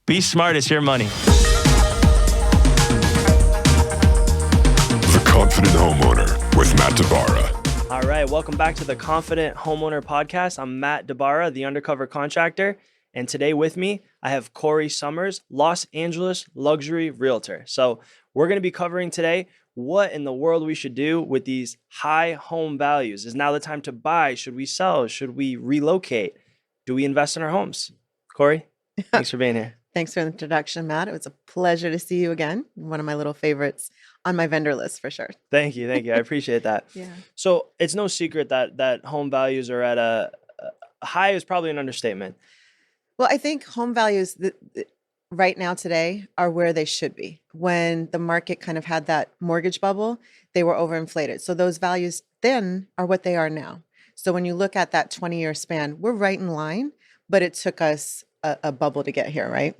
Be smart, it's your money. The Confident Homeowner with Matt DeBarra. All right, welcome back to the Confident Homeowner podcast. I'm Matt DeBarra, the Undercover Contractor. And today with me, I have Corrie Sommers, Los Angeles Luxury Realtor. So we're going to be covering today what in the world we should do with these high home values. Is now the time to buy? Should we sell? Should we relocate? Do we invest in our homes? Corrie, thanks for being here. Thanks for the introduction, Matt. It was a pleasure to see you again. One of my little favorites on my vendor list for sure. Thank you. I appreciate that. Yeah. So it's no secret that home values are at a high is probably an understatement. Well, I think home values right now today are where they should be. When the market kind of had that mortgage bubble, they were overinflated. So those values then are what they are now. So when you look at that 20-year span, we're right in line, but it took us a bubble to get here, right?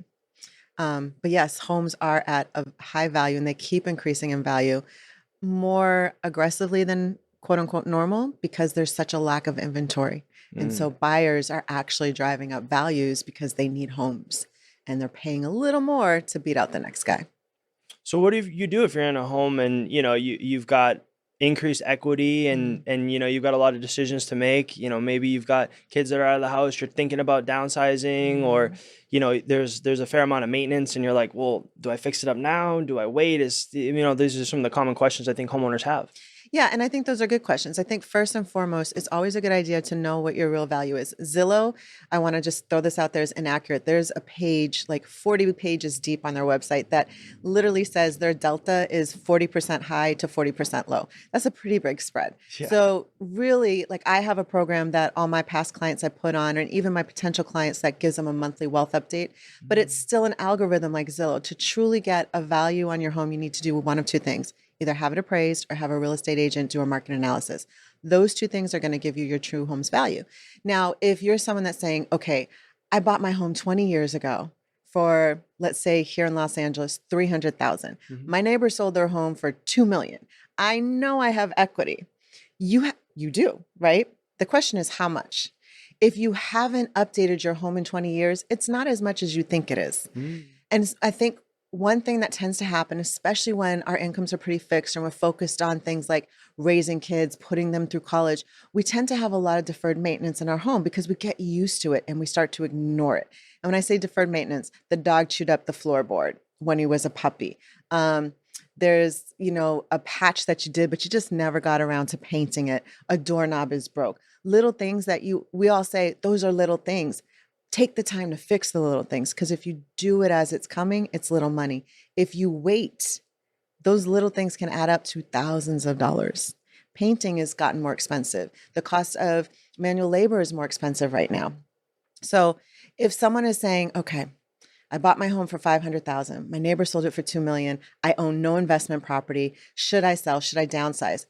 But yes, homes are at a high value and they keep increasing in value more aggressively than quote unquote normal because there's such a lack of inventory. And so buyers are actually driving up values because they need homes and they're paying a little more to beat out the next guy. So what do you do if you're in a home and you've got increased equity and you've got a lot of decisions to make? Maybe you've got kids that are out of the house, you're thinking about downsizing, or there's a fair amount of maintenance and you're like, well, do I fix it up now? Do I wait? These are some of the common questions I think homeowners have. Yeah, and I think those are good questions. I think first and foremost, it's always a good idea to know what your real value is. Zillow, I want to just throw this out there, is inaccurate. There's a page, like 40 pages deep on their website that literally says their delta is 40% high to 40% low. That's a pretty big spread. Yeah. So really, like I have a program that all my past clients I put on, and even my potential clients that gives them a monthly wealth update, but it's still an algorithm like Zillow. To truly get a value on your home, you need to do one of two things. Either have it appraised or have a real estate agent do a market analysis. Those two things are going to give you your true home's value. Now, if you're someone that's saying, okay, I bought my home 20 years ago for, let's say here in Los Angeles, $300,000. My neighbor sold their home for $2 million. I know I have equity. You do, right? The question is how much? If you haven't updated your home in 20 years, it's not as much as you think it is. And I think one thing that tends to happen, especially when our incomes are pretty fixed and we're focused on things like raising kids, putting them through college, we tend to have a lot of deferred maintenance in our home because we get used to it and we start to ignore it. And when I say deferred maintenance, the dog chewed up the floorboard when he was a puppy. There's, a patch that you did, but you just never got around to painting it. A doorknob is broke. Little things that we all say, those are little things. Take the time to fix the little things, because if you do it as it's coming, it's little money. If you wait, those little things can add up to thousands of dollars. Painting has gotten more expensive. The cost of manual labor is more expensive right now. So if someone is saying, okay, I bought my home for $500,000. My neighbor sold it for $2 million. I own no investment property. Should I sell? Should I downsize?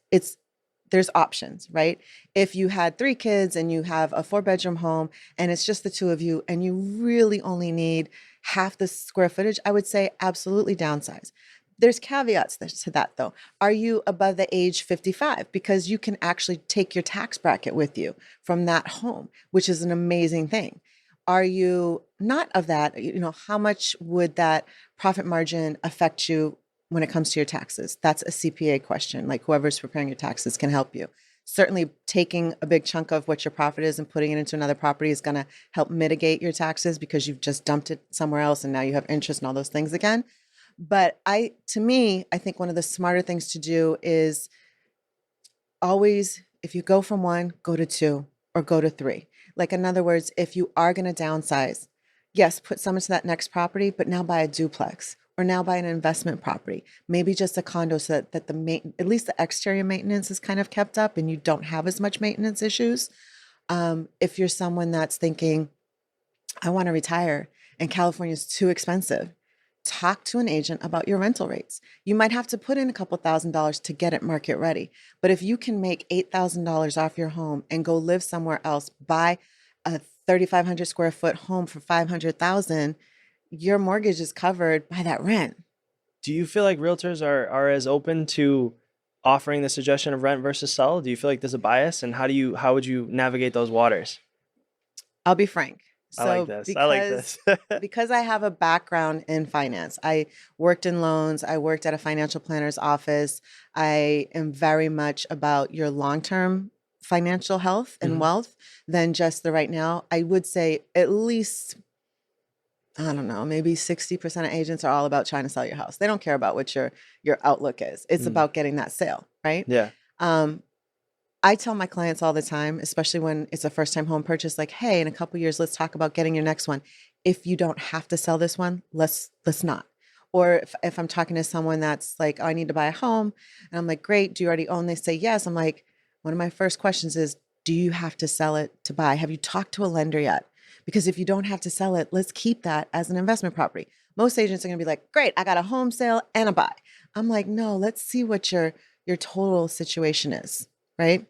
There's options, right? If you had 3 kids and you have a 4-bedroom home and it's just the two of you and you really only need half the square footage, I would say absolutely downsize. There's caveats to that though. Are you above the age 55? Because you can actually take your tax bracket with you from that home, which is an amazing thing. Are you not of that? How much would that profit margin affect you when it comes to your taxes? That's a CPA question. Like whoever's preparing your taxes can help you. Certainly taking a big chunk of what your profit is and putting it into another property is going to help mitigate your taxes because you've just dumped it somewhere else and now you have interest and all those things again. But I think one of the smarter things to do is always, if you go from 1, go to 2 or go to 3. Like in other words, if you are going to downsize, yes, put some into that next property, but now buy a duplex. Or now buy an investment property, maybe just a condo so that at least the exterior maintenance is kind of kept up and you don't have as much maintenance issues. If you're someone that's thinking, I want to retire and California is too expensive, talk to an agent about your rental rates. You might have to put in a couple $1,000s to get it market ready. But if you can make $8,000 off your home and go live somewhere else, buy a 3,500 square foot home for $500,000, your mortgage is covered by that rent. Do you feel like realtors are as open to offering the suggestion of rent versus sell? Do you feel like there's a bias, and how would you navigate those waters? I'll be frank. I like So this. I like this. because I have a background in finance, I worked in loans, I worked at a financial planner's office. I am very much about your long-term financial health and Mhm. wealth than just the right now. I would say at least, I don't know, maybe 60% of agents are all about trying to sell your house. They don't care about what your outlook is. It's Mm. about getting that sale, right? Yeah. Um, I tell my clients all the time, especially when it's a first time home purchase, like, hey, in a couple years, let's talk about getting your next one. If you don't have to sell this one, let's not. Or if I'm talking to someone that's like, oh, I need to buy a home, and I'm like, great, do you already own? They say yes. I'm like, one of my first questions is, do you have to sell it to buy? Have you talked to a lender yet? Because if you don't have to sell it, let's keep that as an investment property. Most agents are gonna be like, great, I got a home sale and a buy. I'm like, no, let's see what your total situation is, right?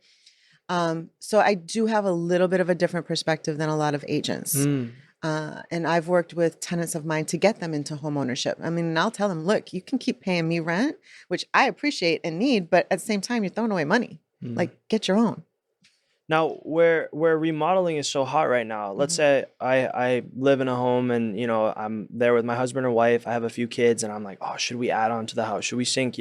So I do have a little bit of a different perspective than a lot of agents. Mm. And I've worked with tenants of mine to get them into home ownership. I mean, and I'll tell them, look, you can keep paying me rent, which I appreciate and need, but at the same time, you're throwing away money. Mm. Like, get your own. Now, where remodeling is so hot right now, let's Mhm. say I live in a home and I'm there with my husband and wife. I have a few kids and I'm like, oh, should we add on to the house? Should we sink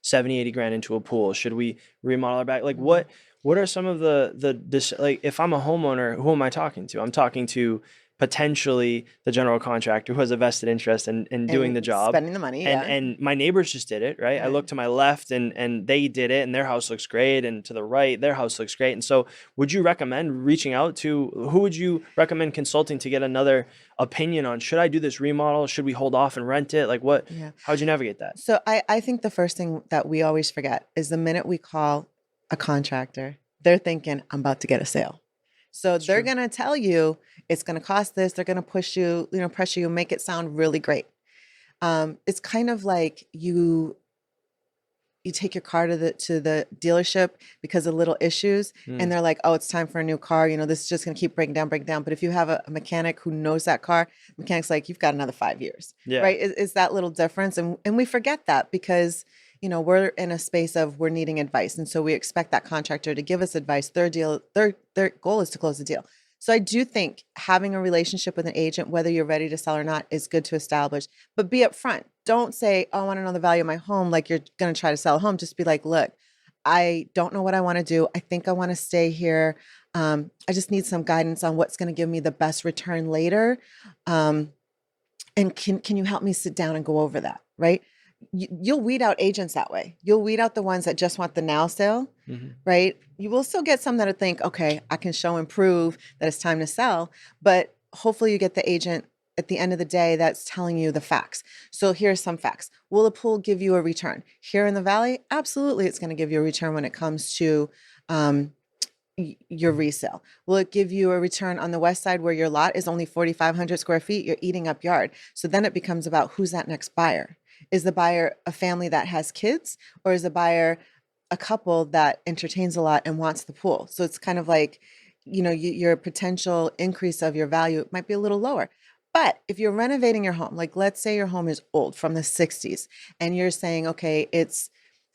70, 80 grand into a pool? Should we remodel our back? Like Mhm. what are some of like if I'm a homeowner, who am I talking to? I'm talking to potentially the general contractor who has a vested interest in doing the And job. spending the money, And yeah. and my neighbors just did it, right? I Right. look to my left and they did it and their house looks great, and to the right their house looks great. And so would you recommend reaching out to who would you recommend consulting to get another opinion on, should I do this remodel? Should we hold off and rent it? Like Yeah. how'd you navigate that? So I think the first thing that we always forget is the minute we call a contractor, they're thinking, I'm about to get a sale. So It's they're true. going to tell you it's going to cost this. They're going to push you, pressure you, make it sound really great. It's kind of like you take your car to the dealership because of little issues, and Mm, they're like, oh, it's time for a new car. This is just going to keep breaking down. But if you have a mechanic who knows that car, mechanic's like, you've got another 5 years, yeah. right? Is that little difference. And we forget that because, we're in a space of we're needing advice. And so we expect that contractor to give us advice. Their goal is to close the deal. So I do think having a relationship with an agent, whether you're ready to sell or not, is good to establish. But be upfront. Don't say, oh, I want to know the value of my home, like you're going to try to sell a home. Just be like, look, I don't know what I want to do. I think I want to stay here. I just need some guidance on what's going to give me the best return later. Um, and can you help me sit down and go over that? Right? You'll weed out agents that way. You'll weed out the ones that just want the now sale, Hmm. right? You will still get some that'll think, okay, I can show and prove that it's time to sell, but hopefully you get the agent at the end of the day that's telling you the facts. So here's some facts. Will a pool give you a return? Here in the valley, absolutely, it's going to give you a return when it comes to um, your resale. Will it give you a return on the west side where your lot is only 4,500 square feet? You're eating up yard. So then it becomes about who's that next buyer. Is the buyer a family that has kids, or is the buyer a couple that entertains a lot and wants the pool? So it's kind of like, your potential increase of your value might be a little lower. But if you're renovating your home, like let's say your home is old from the 60s, and you're saying, okay, it's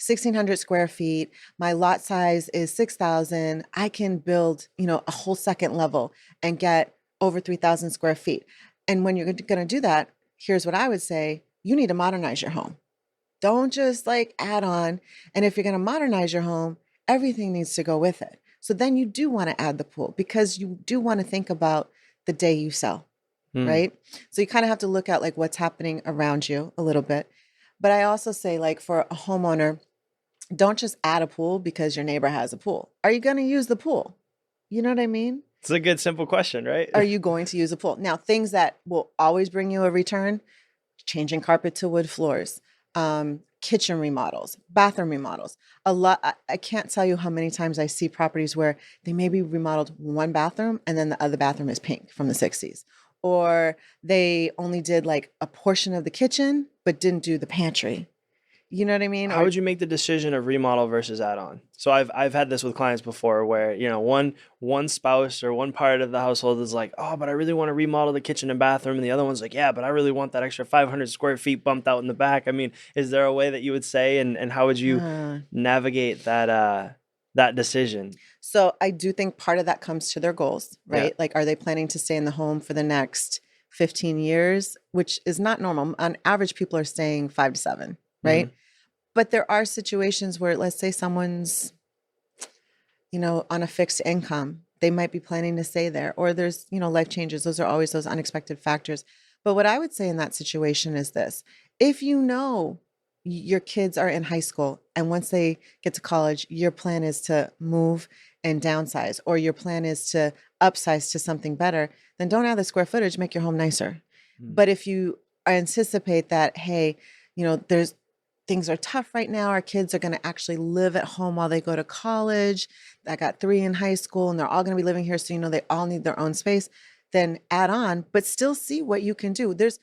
1,600 square feet. My lot size is 6,000. I can build, a whole second level and get over 3,000 square feet. And when you're going to do that, here's what I would say: you need to modernize your home. Don't just like add on. And if you're going to modernize your home, everything needs to go with it. So then you do want to add the pool because you do want to think about the day you sell, Mm, right? So you kind of have to look at like what's happening around you a little bit. But I also say, like, for a homeowner, don't just add a pool because your neighbor has a pool. Are you going to use the pool? You know what I mean? it's a good simple question, right? Are you going to use a pool? Now, things that will always bring you a return: changing carpet to wood floors, kitchen remodels, bathroom remodels. A lot. I can't tell you how many times I see properties where they maybe remodeled one bathroom and then the other bathroom is pink from the 60s. Or they only did like a portion of the kitchen, but didn't do the pantry. You know what I mean? How Or would you make the decision of remodel versus add-on? So I've had this with clients before where, one spouse or one part of the household is like, oh, but I really want to remodel the kitchen and bathroom. And the other one's like, yeah, but I really want that extra 500 square feet bumped out in the back. I mean, is there a way that you would say, and how would you uh, navigate that decision? So I do think part of that comes to their goals, Yeah. right? Like, are they planning to stay in the home for the next 15 years, which is not normal. On average, people are staying 5 to 7, right? Mhm. But there are situations where, let's say someone's, on a fixed income, they might be planning to stay there, or there's, life changes. Those are always those unexpected factors. But what I would say in that situation is this: if your kids are in high school and once they get to college, your plan is to move and downsize, or your plan is to upsize to something better, then don't add the square footage, make your home nicer. Mm. But if you anticipate that, hey, there's things are tough right now, our kids are going to actually live at home while they go to college. I got 3 in high school and they're all going to be living here. So, they all need their own space. Then add on, but still see what you can do. There's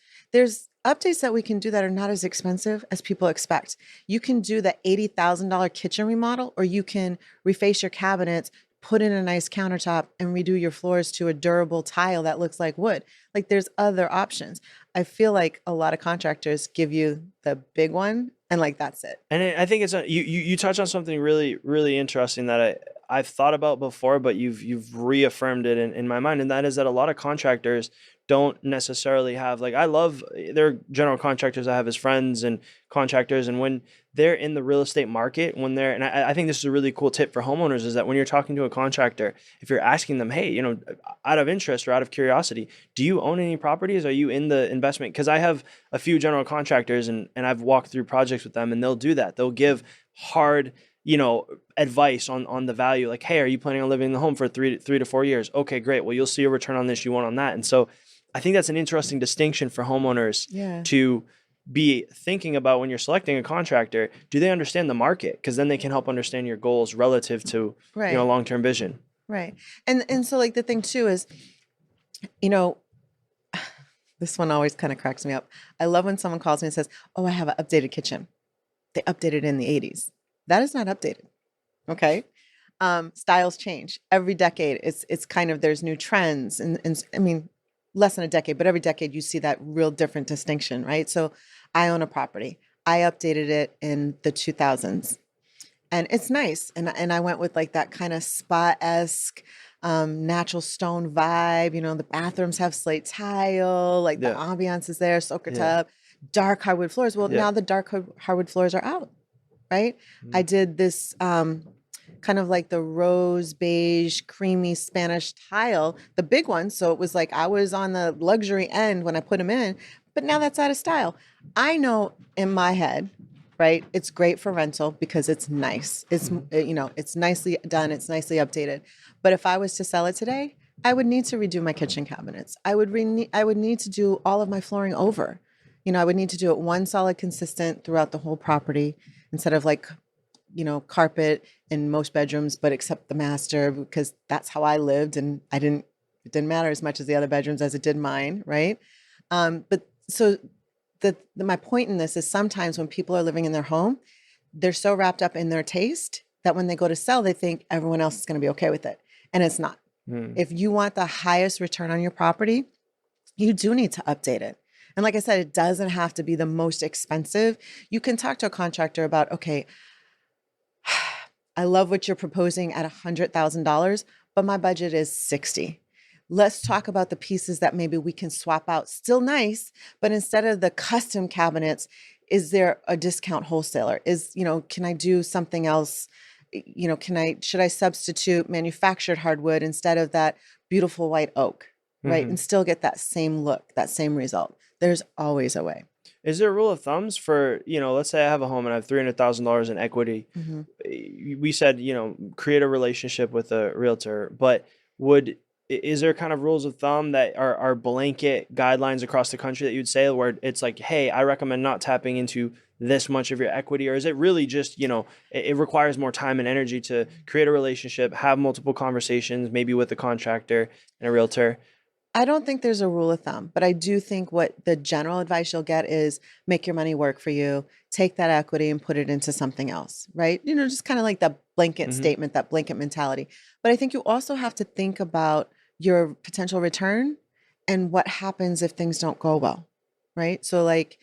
updates that we can do that are not as expensive as people expect. You can do the $80,000 kitchen remodel, or you can reface your cabinets, put in a nice countertop, and redo your floors to a durable tile that looks like wood. Like, there's other options. I feel like a lot of contractors give you the big one and like that's it. And I think you touch on something really, really interesting that I've thought about before, but you've reaffirmed it in my mind, and that is that a lot of contractors don't necessarily have, like, I love, there are general contractors I have as friends and contractors, and when they're in the real estate market, and I think this is a really cool tip for homeowners, is that when you're talking to a contractor, if you're asking them, hey, out of interest or out of curiosity, do you own any properties? Are you in the investment? Because I have a few general contractors and I've walked through projects with them, and they'll do that. They'll give hard, advice on the value. Like, hey, are you planning on living in the home for 3 to 4 years? Okay, great. Well, you'll see a return on this, you won't on that. And so I think that's an interesting distinction for homeowners to be thinking about when you're selecting a contractor. Do they understand the market? Because then they can help understand your goals relative to, Right. long-term vision. Right. And so, like, the thing too is, this one always kind of cracks me up. I love when someone calls me and says, oh, I have an updated kitchen. They updated in the 80s. That is not updated. Okay. Styles change every decade. It's kind of, there's new trends, and I mean, less than a decade, but every decade you see that real different distinction, right? So I own a property. I updated it in the 2000s, and it's nice. And I went with like that kind of spa-esque, natural stone vibe. The bathrooms have slate tile, like the ambiance is there, soaker tub, dark hardwood floors. Well, now the dark hardwood floors are out, right? I did this kind of like the rose beige, creamy Spanish tile, the big one. So it was like I was on the luxury end when I put them in, but now that's out of style. I know in my head, right? It's great for rental because it's nice. It's, it's nicely done. It's nicely updated. But if I was to sell it today, I would need to redo my kitchen cabinets. I would need to do all of my flooring over. I would need to do it one solid, consistent throughout the whole property, instead of like, carpet in most bedrooms, but except the master, because that's how I lived, and it didn't matter as much as the other bedrooms as it did mine, right? But so my point in this is, sometimes when people are living in their home, they're so wrapped up in their taste that when they go to sell, they think everyone else is going to be okay with it, and it's not. If you want the highest return on your property, you do need to update it. And like I said, it doesn't have to be the most expensive. You can talk to a contractor about, okay, I love what you're proposing at $100,000, but my budget is 60. Let's talk about the pieces that maybe we can swap out. Still nice, but instead of the custom cabinets, is there a discount wholesaler? Can I do something else? Should I substitute manufactured hardwood instead of that beautiful white oak, right? And still get that same look, that same result. There's always a way. Is there a rule of thumbs for, let's say I have a home and I have $300,000 in equity. We said, create a relationship with a realtor, but is there kind of rules of thumb that are blanket guidelines across the country that you'd say, where it's like, hey, I recommend not tapping into this much of your equity? Or is it really just, it requires more time and energy to create a relationship, have multiple conversations, maybe with a contractor and a realtor? I don't think there's a rule of thumb, but I do think what the general advice you'll get is, make your money work for you, take that equity and put it into something else, right? Just kind of like that blanket statement, that blanket mentality. But I think you also have to think about your potential return and what happens if things don't go well, right? So like,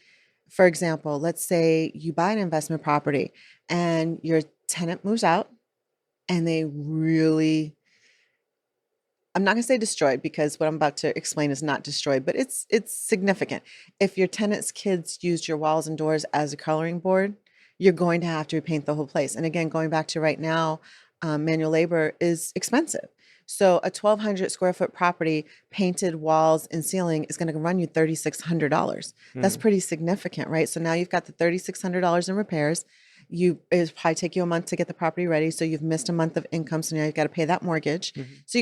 for example, let's say you buy an investment property and your tenant moves out and they really, I'm not going to say destroyed because what I'm about to explain is not destroyed, but it's significant. If your tenants' kids used your walls and doors as a coloring board, you're going to have to repaint the whole place. And again, going back to right now, manual labor is expensive. So a 1,200 square foot property, painted walls and ceiling is going to run you $3,600. That's pretty significant, right? So now you've got the $3,600 in repairs. It'll probably take you a month to get the property ready. So you've missed a month of income. So now you've got to pay that mortgage. So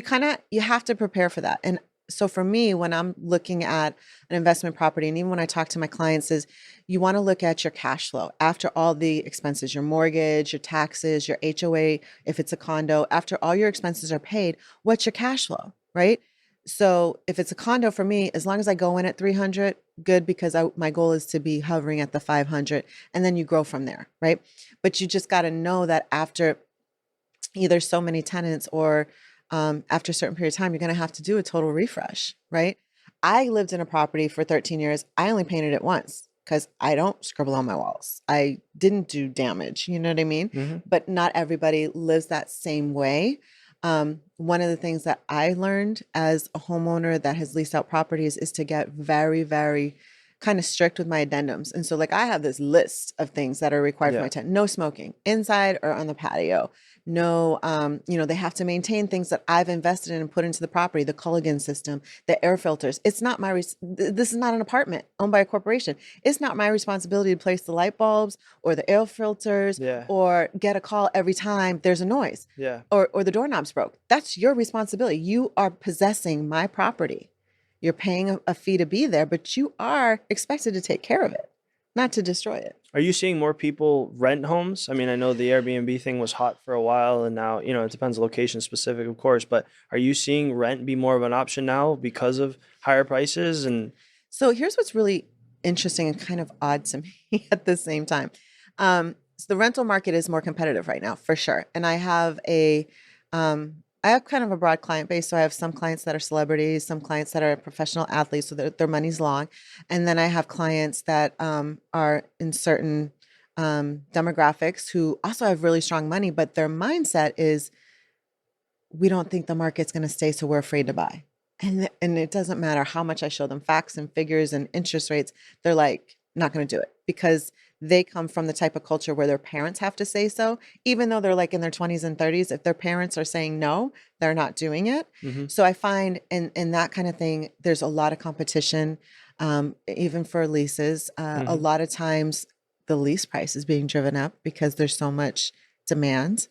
you have to prepare for that. And so for me, when I'm looking at an investment property, and even when I talk to my clients, is you want to look at your cash flow after all the expenses, your mortgage, your taxes, your HOA, if it's a condo, after all your expenses are paid, what's your cash flow, right? So if it's a condo for me, as long as I go in at 300, good, because my goal is to be hovering at the 500, and then you grow from there, right? But you just got to know that after either so many tenants or after a certain period of time, you're going to have to do a total refresh, right? I lived in a property for 13 years. I only painted it once because I don't scribble on my walls. I didn't do damage, you know what I mean? But not everybody lives that same way. One of the things that I learned as a homeowner that has leased out properties is to get very, very kind of strict with my addendums. And so like I have this list of things that are required for my tenant. No smoking inside or on the patio. No, they have to maintain things that I've invested in and put into the property, the Culligan system, the air filters. It's not this is not an apartment owned by a corporation. It's not my responsibility to place the light bulbs or the air filters or get a call every time there's a noise or the doorknob's broke. That's your responsibility. You are possessing my property. You're paying a fee to be there, but you are expected to take care of it, not to destroy it. Are you seeing more people rent homes? I mean, I know the Airbnb thing was hot for a while, and now, it depends location specific, of course, but are you seeing rent be more of an option now because of higher prices? And so here's what's really interesting and kind of odd to me at the same time. So the rental market is more competitive right now, for sure. And I have I have kind of a broad client base. So I have some clients that are celebrities, some clients that are professional athletes, so their money's long. And then I have clients that are in certain demographics who also have really strong money, but their mindset is, we don't think the market's going to stay, so we're afraid to buy. And it doesn't matter how much I show them facts and figures and interest rates. They're like, not going to do it because they come from the type of culture where their parents have to say so, even though they're like in their 20s and 30s. If their parents are saying no, they're not doing it. So I find in that kind of thing, there's a lot of competition, even for leases. A lot of times the lease price is being driven up because there's so much demand.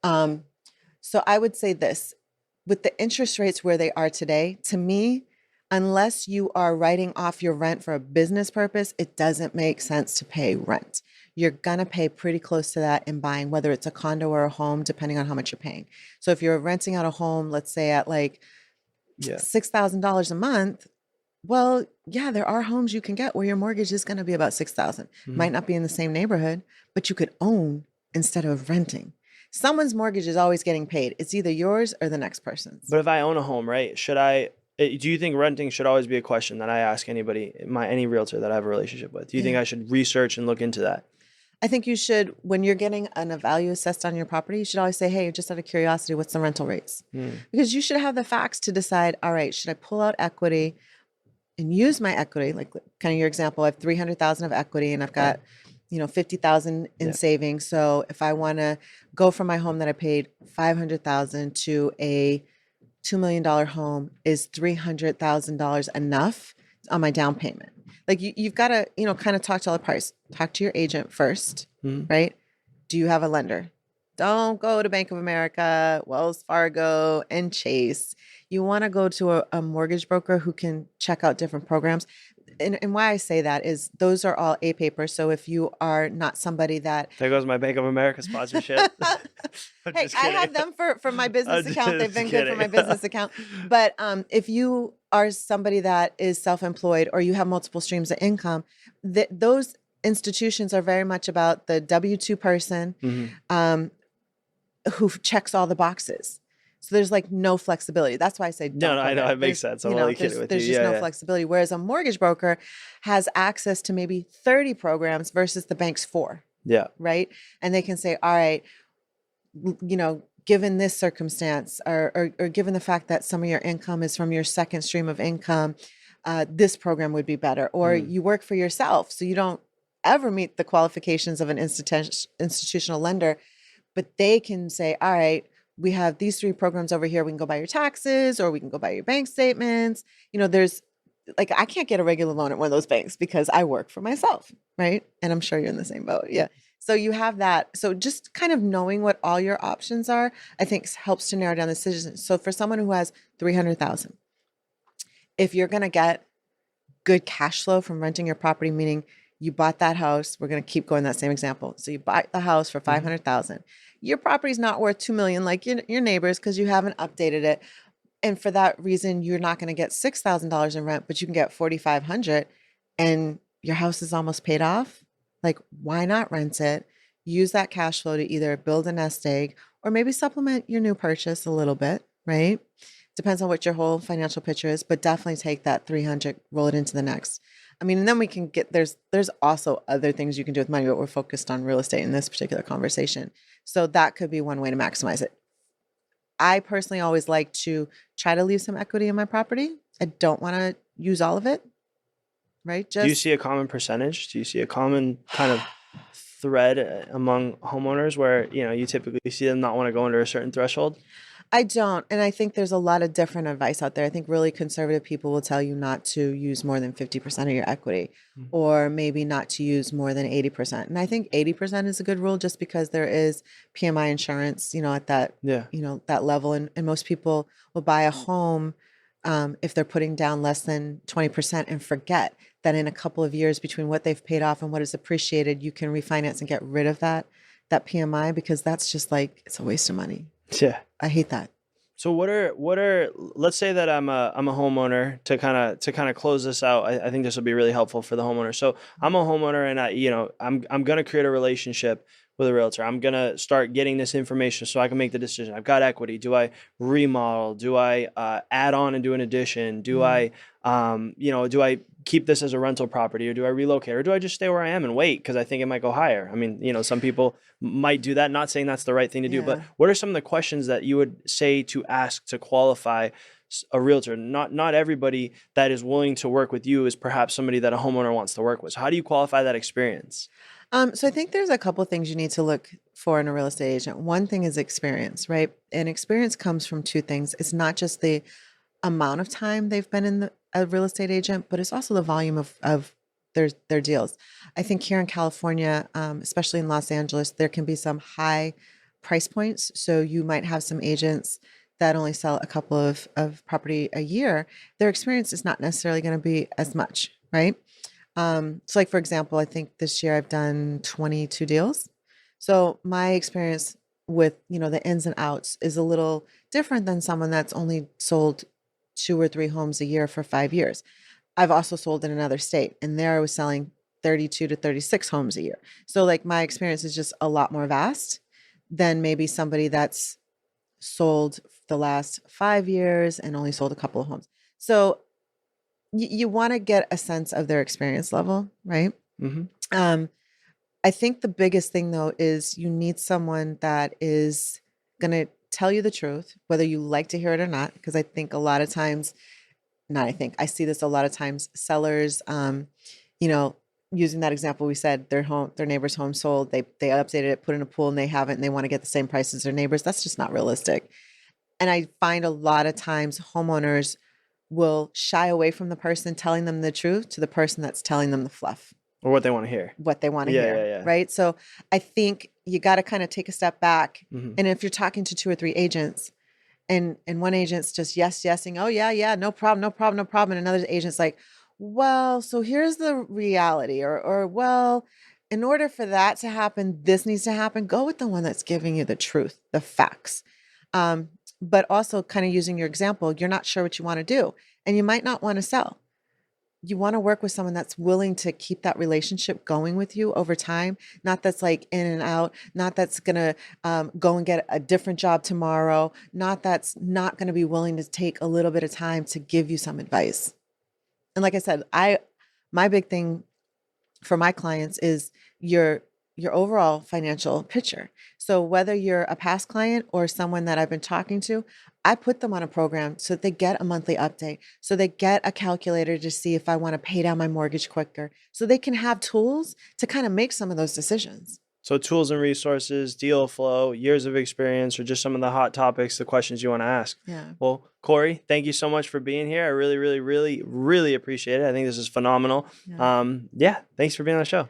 So I would say this, with the interest rates where they are today, to me, unless you are writing off your rent for a business purpose, it doesn't make sense to pay rent. You're going to pay pretty close to that in buying, whether it's a condo or a home, depending on how much you're paying. So if you're renting out a home, let's say at like $6,000 a month, well, yeah, there are homes you can get where your mortgage is going to be about $6,000. Might not be in the same neighborhood, but you could own instead of renting. Someone's mortgage is always getting paid. It's either yours or the next person's. But if I own a home, right, do you think renting should always be a question that I ask any realtor that I have a relationship with? Do you think I should research and look into that? I think you should, when you're getting a value assessed on your property, you should always say, hey, just out of curiosity, what's the rental rates? Because you should have the facts to decide, all right, should I pull out equity and use my equity? Like kind of your example, I have 300,000 of equity and I've got, 50,000 in savings. So if I want to go from my home that I paid 500,000 to a $2 million home, is $300,000 enough on my down payment? Like you've got to, kind of talk to all the parties. Talk to your agent first, right? Do you have a lender? Don't go to Bank of America, Wells Fargo, and Chase. You want to go to a mortgage broker who can check out different programs. And why I say that is those are all A papers. So if you are not somebody that... There goes my Bank of America sponsorship. Hey, I have them for my business account. They've been good for my business account. But if you are somebody that is self-employed or you have multiple streams of income, those institutions are very much about the W-2 person who checks all the boxes. So there's like no flexibility. That's why I say no, I know it makes sense. I'm only kidding with you. There's just no flexibility. Whereas a mortgage broker has access to maybe 30 programs versus the bank's 4. Yeah. Right. And they can say, all right, given this circumstance, or given the fact that some of your income is from your second stream of income, this program would be better. Or you work for yourself, so you don't ever meet the qualifications of an institutional lender, but they can say, all right, we have these 3 programs over here. We can go buy your taxes, or we can go buy your bank statements. There's like, I can't get a regular loan at one of those banks because I work for myself, right? And I'm sure you're in the same boat. Yeah. So you have that. So just kind of knowing what all your options are, I think helps to narrow down the decision. So for someone who has 300,000, if you're going to get good cash flow from renting your property, meaning you bought that house, we're going to keep going that same example. So you bought the house for 500,000. Your property's not worth 2 million like your neighbors because you haven't updated it. And for that reason, you're not going to get $6,000 in rent, but you can get 4,500, and your house is almost paid off. Like, why not rent it? Use that cash flow to either build a nest egg or maybe supplement your new purchase a little bit, right? Depends on what your whole financial picture is, but definitely take that 300, roll it into the next. I mean, and then we can get, there's also other things you can do with money, but we're focused on real estate in this particular conversation. So that could be one way to maximize it. I personally always like to try to leave some equity in my property. I don't want to use all of it, right? Do you see a common percentage? Do you see a common kind of thread among homeowners where, you typically see them not want to go under a certain threshold? I don't. And I think there's a lot of different advice out there. I think really conservative people will tell you not to use more than 50% of your equity, or maybe not to use more than 80%. And I think 80% is a good rule just because there is PMI insurance, at that, that level. And most people will buy a home if they're putting down less than 20% and forget that in a couple of years between what they've paid off and what is appreciated, you can refinance and get rid of that PMI, because that's just like, it's a waste of money. Yeah. I hate that. So what are let's say that I'm a homeowner, to kind of close this out. I think this will be really helpful for the homeowner. So I'm a homeowner, and I'm going to create a relationship with a realtor. I'm going to start getting this information so I can make the decision. I've got equity. Do I remodel? Do I add on and do an addition? Do I do I keep this as a rental property, or do I relocate, or do I just stay where I am and wait because I think it might go higher? I mean, some people might do that. Not saying that's the right thing to do, but what are some of the questions that you would say to ask to qualify a realtor? Not everybody that is willing to work with you is perhaps somebody that a homeowner wants to work with. So how do you qualify that experience? So I think there's a couple of things you need to look for in a real estate agent. One thing is experience, right? And experience comes from 2 things. It's not just the amount of time they've been in a real estate agent, but it's also the volume of their deals. I think here in California, especially in Los Angeles, there can be some high price points. So you might have some agents that only sell a couple of property a year. Their experience is not necessarily going to be as much, right? So like, for example, I think this year I've done 22 deals. So my experience with, the ins and outs is a little different than someone that's only sold 2 or 3 homes a year for 5 years. I've also sold in another state, and there I was selling 32 to 36 homes a year. So like, my experience is just a lot more vast than maybe somebody that's sold the last 5 years and only sold a couple of homes. So you want to get a sense of their experience level, right? I think the biggest thing though is you need someone that is going to tell you the truth, whether you like to hear it or not. Because I think a lot of times, I see this a lot of times, sellers, using that example we said, their neighbor's home sold, they updated it, put in a pool, and they haven't, and they want to get the same price as their neighbors. That's just not realistic. And I find a lot of times homeowners will shy away from the person telling them the truth to the person that's telling them the fluff. Or what they want to hear. What they want to hear, right? So I think you got to kind of take a step back. And if you're talking to 2 or 3 agents, and one agent's just yesing, oh yeah, no problem. And another agent's like, well, so here's the reality, or well, in order for that to happen, this needs to happen. Go with the one that's giving you the truth, the facts. But also kind of using your example, you're not sure what you want to do, and you might not want to sell. You want to work with someone that's willing to keep that relationship going with you over time. Not that's like in and out, not that's going to go and get a different job tomorrow, not that's not going to be willing to take a little bit of time to give you some advice. And like I said, my big thing for my clients is you're your overall financial picture. So whether you're a past client or someone that I've been talking to, I put them on a program so that they get a monthly update, so they get a calculator to see if I want to pay down my mortgage quicker, so they can have tools to kind of make some of those decisions. So tools and resources, deal flow, years of experience, or just some of the hot topics, the questions you want to ask. Yeah. Well, Corrie, thank you so much for being here. I really, really, really, really appreciate it. I think this is phenomenal. Yeah. Yeah, thanks for being on the show.